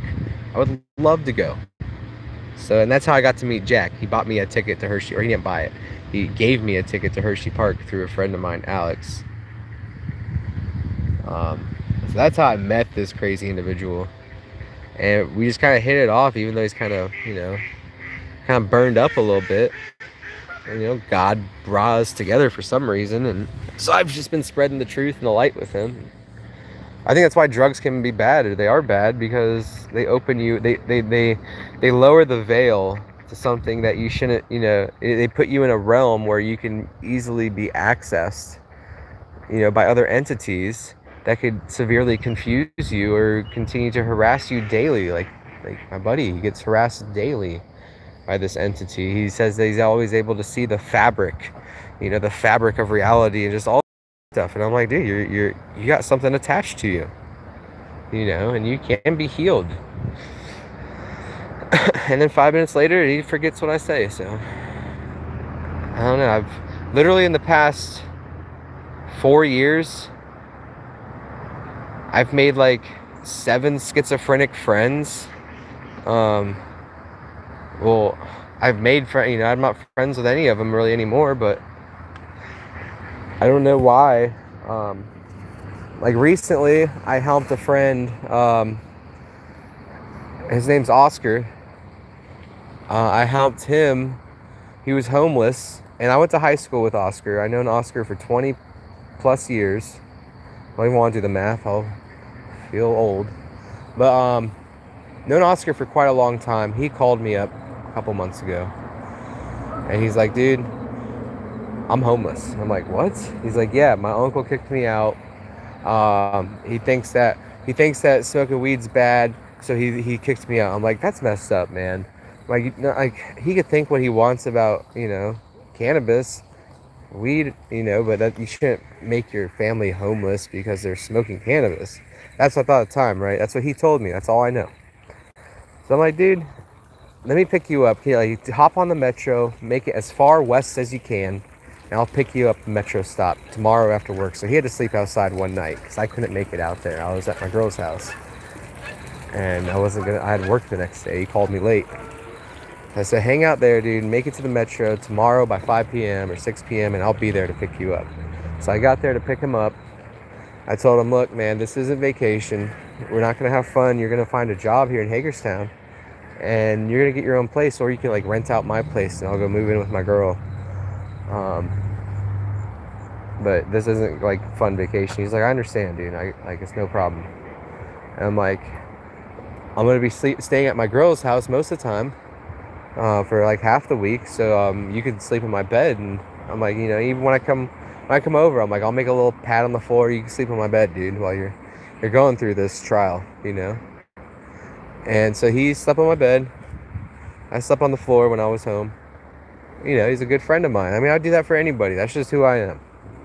[SPEAKER 1] I would love to go. So, and that's how I got to meet Jack. He bought me a ticket to Hershey, or he didn't buy it. He gave me a ticket to Hershey Park through a friend of mine, Alex. So that's how I met this crazy individual. And we just kind of hit it off, even though he's kind of burned up a little bit. And, God brought us together for some reason. And so I've just been spreading the truth and the light with him. I think that's why drugs can be bad, or they are bad, because they open you, they lower the veil to something that you shouldn't, they put you in a realm where you can easily be accessed, by other entities that could severely confuse you or continue to harass you daily. Like my buddy, he gets harassed daily by this entity. He says that he's always able to see the fabric, the fabric of reality and just all stuff. And I'm like, dude, you got something attached to you, and you can be healed. And then 5 minutes later, he forgets what I say. So I don't know. I've literally, in the past 4 years, I've made like 7 schizophrenic friends. Well, I've made friends. I'm not friends with any of them really anymore, but I don't know why. Like recently, I helped a friend. His name's Oscar. I helped him. He was homeless, and I went to high school with Oscar. I've known Oscar for 20 plus years. I don't even want to do the math. I'll feel old. But known Oscar for quite a long time. He called me up a couple months ago, and he's like, dude, I'm homeless. I'm like, what? He's like, yeah, my uncle kicked me out. He thinks that smoking weed's bad, so he kicked me out. I'm like, that's messed up, man. Like he could think what he wants about, cannabis, weed, but that you shouldn't make your family homeless because they're smoking cannabis. That's what I thought at the time, right? That's what he told me. That's all I know. So I'm like, dude, let me pick you up. You hop on the metro, make it as far west as you can, and I'll pick you up at the metro stop tomorrow after work. So he had to sleep outside one night because I couldn't make it out there. I was at my girl's house, and I had work the next day. He called me late. I said, hang out there, dude, make it to the metro tomorrow by 5 p.m. or 6 p.m. and I'll be there to pick you up. So I got there to pick him up. I told him, look, man, this isn't vacation. We're not going to have fun. You're going to find a job here in Hagerstown, and you're going to get your own place, or you can rent out my place and I'll go move in with my girl. But this isn't fun vacation. He's like, I understand, dude. It's no problem. And I'm like, I'm going to be staying at my girl's house most of the time. For half the week, so you could sleep in my bed. And I'm like, even when I come over, I'm like, I'll make a little pad on the floor. You can sleep in my bed, dude, while you're going through this trial, And so he slept on my bed. I slept on the floor when I was home. He's a good friend of mine. I mean, I'd do that for anybody. That's just who I am.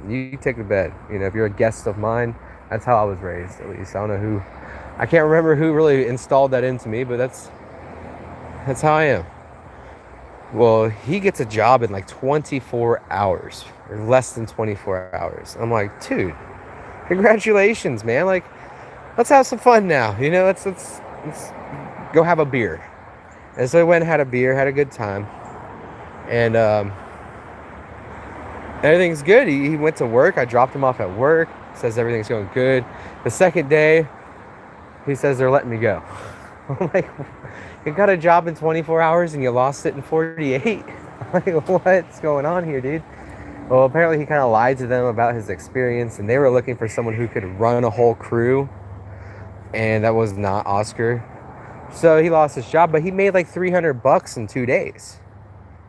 [SPEAKER 1] You take the bed. If you're a guest of mine, that's how I was raised, at least. I don't know I can't remember who really installed that into me, but that's how I am. Well, he gets a job in like 24 hours or less than 24 hours. I'm like, dude, congratulations, man. Like, let's have some fun now. You know, let's go have a beer. And so we went and had a beer, had a good time. And everything's good. He went to work. I dropped him off at work. Says everything's going good. The second day, he says they're letting me go. I'm like, you got a job in 24 hours and you lost it in 48? Like, what's going on here, dude? Well, apparently he kind of lied to them about his experience, and they were looking for someone who could run a whole crew, and that was not Oscar. So he lost his job, but he made like $300 in 2 days.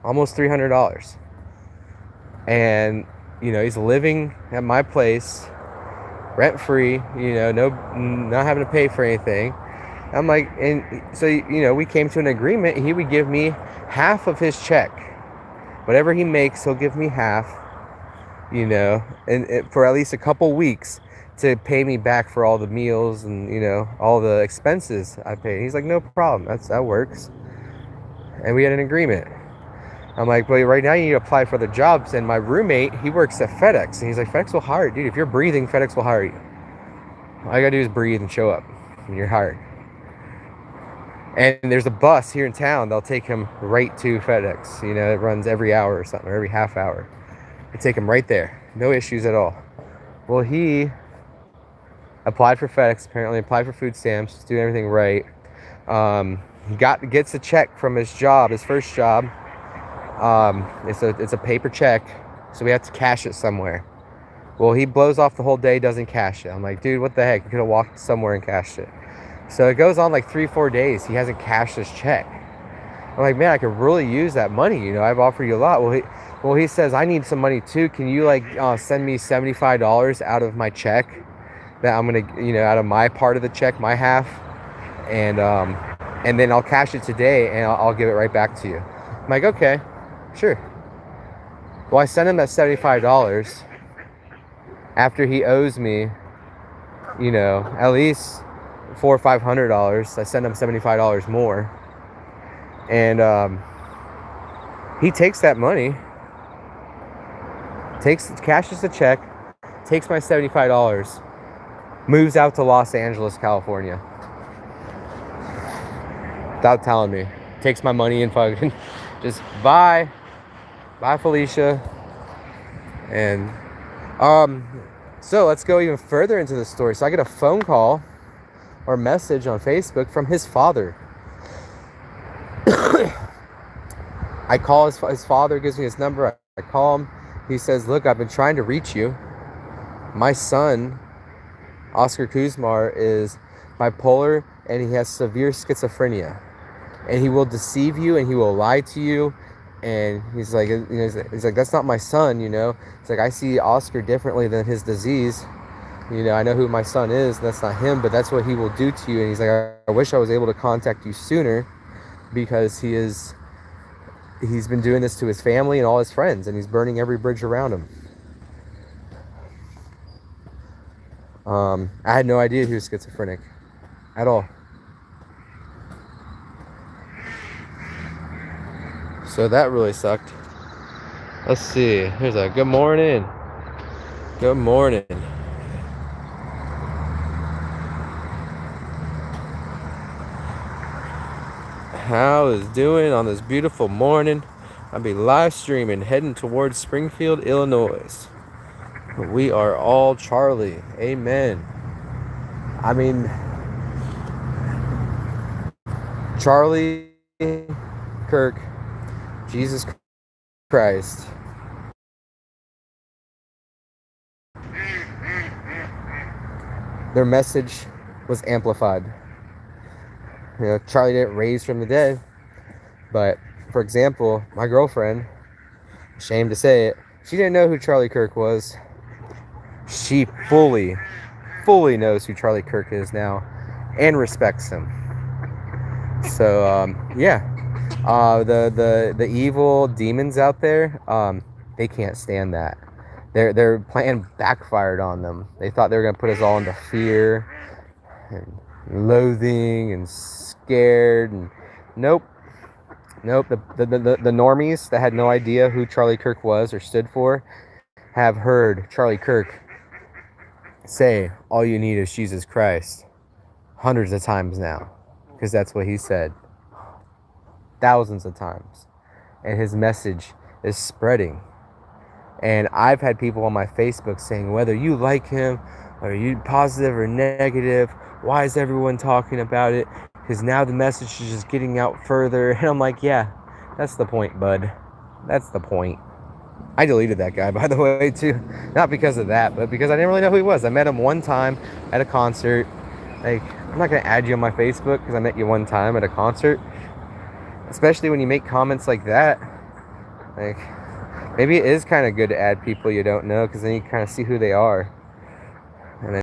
[SPEAKER 1] Almost $300. And, you know, he's living at my place, rent-free, you know, not having to pay for anything. I'm like, and so, you know, we came to an agreement. He would give me half of his check. Whatever he makes, he'll give me half, you know, and for at least a couple weeks to pay me back for all the meals and, you know, all the expenses I paid. He's like, no problem. That works. And we had an agreement. I'm like, well, right now you need to apply for the jobs. And my roommate, he works at FedEx. And he's like, FedEx will hire you. Dude, if you're breathing, FedEx will hire you. All you gotta do is breathe and show up. And you're hired. And there's a bus here in town. They'll take him right to FedEx. You know, it runs every hour or something, or every half hour. They take him right there. No issues at all. Well, he applied for FedEx, apparently applied for food stamps, doing everything right. He gets a check from his job, his first job. It's a paper check, so we have to cash it somewhere. Well, he blows off the whole day, doesn't cash it. I'm like, dude, what the heck? You could have walked somewhere and cashed it. So it goes on like 3-4 days. He hasn't cashed his check. I'm like, man, I could really use that money. You know, I've offered you a lot. Well, he says, I need some money too. Can you like send me $75 out of my check that I'm gonna, you know, out of my part of the check, my half, and then I'll cash it today and I'll give it right back to you. I'm like, okay, sure. Well, I sent him that $75 after he owes me, you know, at least $400 or $500. I sent him $75 more, and he takes that money, cashes the check, takes my $75, moves out to Los Angeles, California, without telling me. Takes my money and fucking just bye Felicia. And so let's go even further into the story. So I get a phone call or message on Facebook from his father. I call his father, gives me his number. I call him. He says, look, I've been trying to reach you. My son, Oscar Kuzmar, is bipolar and he has severe schizophrenia. And he will deceive you and he will lie to you. And he's like, you know, he's like, that's not my son, you know. It's like, I see Oscar differently than his disease. You know, I know who my son is, and that's not him, but that's what he will do to you. And he's like, I wish I was able to contact you sooner, because he's been doing this to his family and all his friends, and he's burning every bridge around him. I had no idea he was schizophrenic at all. So that really sucked. Let's see. Here's a good morning. Good morning. How is doing on this beautiful morning? I'll be live streaming, heading towards Springfield, Illinois. We are all Charlie. Amen. I mean, Charlie Kirk, Jesus Christ. Their message was amplified. You know, Charlie didn't raise from the dead, but for example, my girlfriend, ashamed to say it, she didn't know who Charlie Kirk was. She fully knows who Charlie Kirk is now and respects him. So yeah, the evil demons out there, they can't stand that. Their plan backfired on them. They thought they were gonna put us all into fear and loathing and scared, and nope. Nope. The normies that had no idea who Charlie Kirk was or stood for have heard Charlie Kirk say, all you need is Jesus Christ, hundreds of times now, because that's what he said, thousands of times. And his message is spreading. And I've had people on my Facebook saying, whether you like him or you positive or negative, why is everyone talking about it? Because now the message is just getting out further. And I'm like, yeah, that's the point, bud. That's the point. I deleted that guy, by the way, too. Not because of that, but because I didn't really know who he was. I met him one time at a concert. Like, I'm not going to add you on my Facebook because I met you one time at a concert. Especially when you make comments like that. Like, maybe it is kind of good to add people you don't know because then you kind of see who they are.